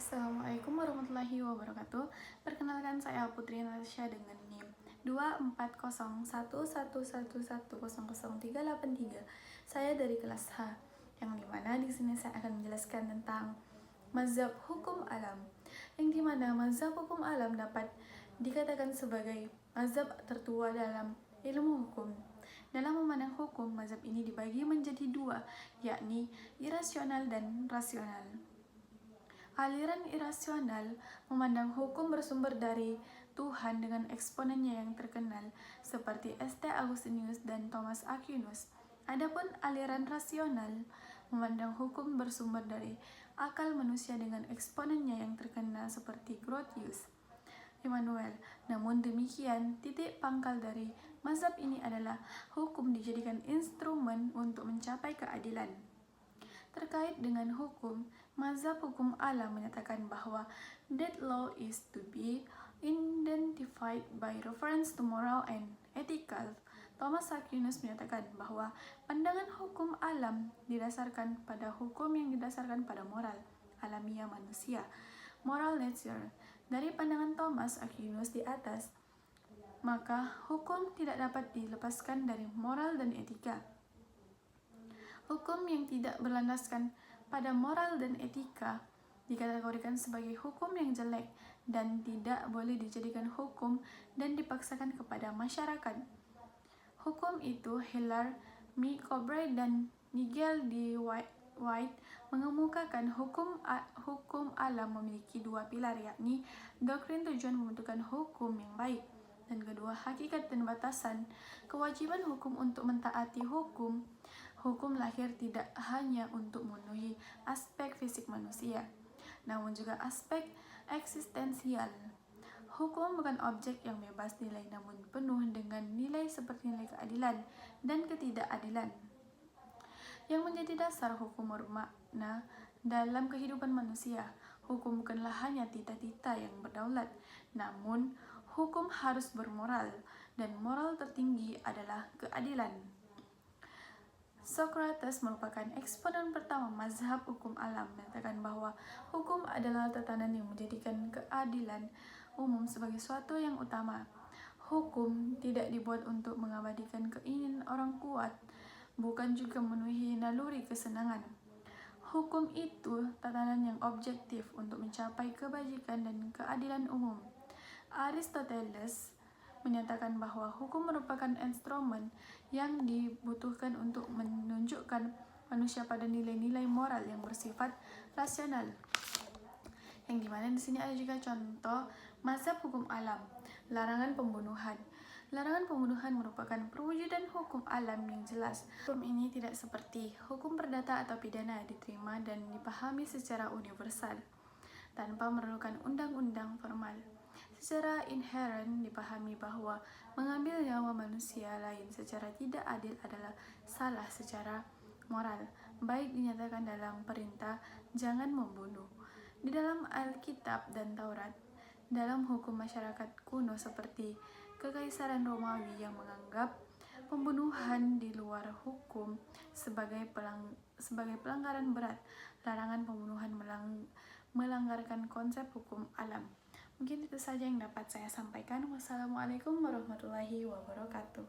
Assalamualaikum warahmatullahi wabarakatuh. Perkenalkan, saya Putri Natasha dengan NIM 2401111100383. Saya dari kelas H, yang dimana di sini saya akan menjelaskan tentang mazhab hukum alam, yang dimana mazhab hukum alam dapat dikatakan sebagai mazhab tertua dalam ilmu hukum. Dalam memandang hukum, mazhab ini dibagi menjadi dua, yakni irasional dan rasional. Aliran irasional memandang hukum bersumber dari Tuhan dengan eksponennya yang terkenal seperti St. Augustinus dan Thomas Aquinas. Adapun aliran rasional memandang hukum bersumber dari akal manusia dengan eksponennya yang terkenal seperti Grotius, Immanuel. Namun demikian, titik pangkal dari mazhab ini adalah hukum dijadikan instrumen untuk mencapai keadilan. Terkait dengan hukum, mazhab hukum alam menyatakan bahwa that law is to be identified by reference to moral and ethical. Thomas Aquinas menyatakan bahwa pandangan hukum alam didasarkan pada hukum yang didasarkan pada moral alamiah manusia, moral nature. Dari pandangan Thomas Aquinas di atas, maka hukum tidak dapat dilepaskan dari moral dan etika. Hukum yang tidak berlandaskan pada moral dan etika dikategorikan sebagai hukum yang jelek dan tidak boleh dijadikan hukum dan dipaksakan kepada masyarakat. Hukum itu Hilaire M. Corbett dan Nigel D. White mengemukakan hukum alam memiliki dua pilar, yakni doktrin tujuan pembentukan hukum yang baik, dan kedua hakikat dan batasan. Kewajiban hukum untuk mentaati hukum lahir tidak hanya untuk memenuhi aspek fisik manusia, namun juga aspek eksistensial. Hukum bukan objek yang bebas nilai, namun penuh dengan nilai seperti nilai keadilan dan ketidakadilan, yang menjadi dasar hukum bermakna dalam kehidupan manusia. Hukum bukanlah hanya tita-tita yang berdaulat, namun hukum harus bermoral, dan moral tertinggi adalah keadilan. Socrates merupakan eksponen pertama mazhab hukum alam, menyatakan bahwa hukum adalah tatanan yang menjadikan keadilan umum sebagai suatu yang utama. Hukum tidak dibuat untuk mengabadikan keinginan orang kuat, bukan juga memenuhi naluri kesenangan. Hukum itu tatanan yang objektif untuk mencapai kebajikan dan keadilan umum. Aristoteles menyatakan bahwa hukum merupakan instrumen yang dibutuhkan untuk menunjukkan manusia pada nilai-nilai moral yang bersifat rasional. Yang dimana di sini ada juga contoh mazhab hukum alam. Larangan pembunuhan. Larangan pembunuhan merupakan perwujudan hukum alam yang jelas. Hukum ini tidak seperti hukum perdata atau pidana, diterima dan dipahami secara universal tanpa memerlukan undang-undang formal. Secara inheren dipahami bahwa mengambil nyawa manusia lain secara tidak adil adalah salah secara moral, baik dinyatakan dalam perintah jangan membunuh di dalam Alkitab dan Taurat, dalam hukum masyarakat kuno seperti Kekaisaran Romawi yang menganggap pembunuhan di luar hukum sebagai pelanggaran berat. Larangan pembunuhan melanggarkan konsep hukum alam. Mungkin itu saja yang dapat saya sampaikan. Wassalamualaikum warahmatullahi wabarakatuh.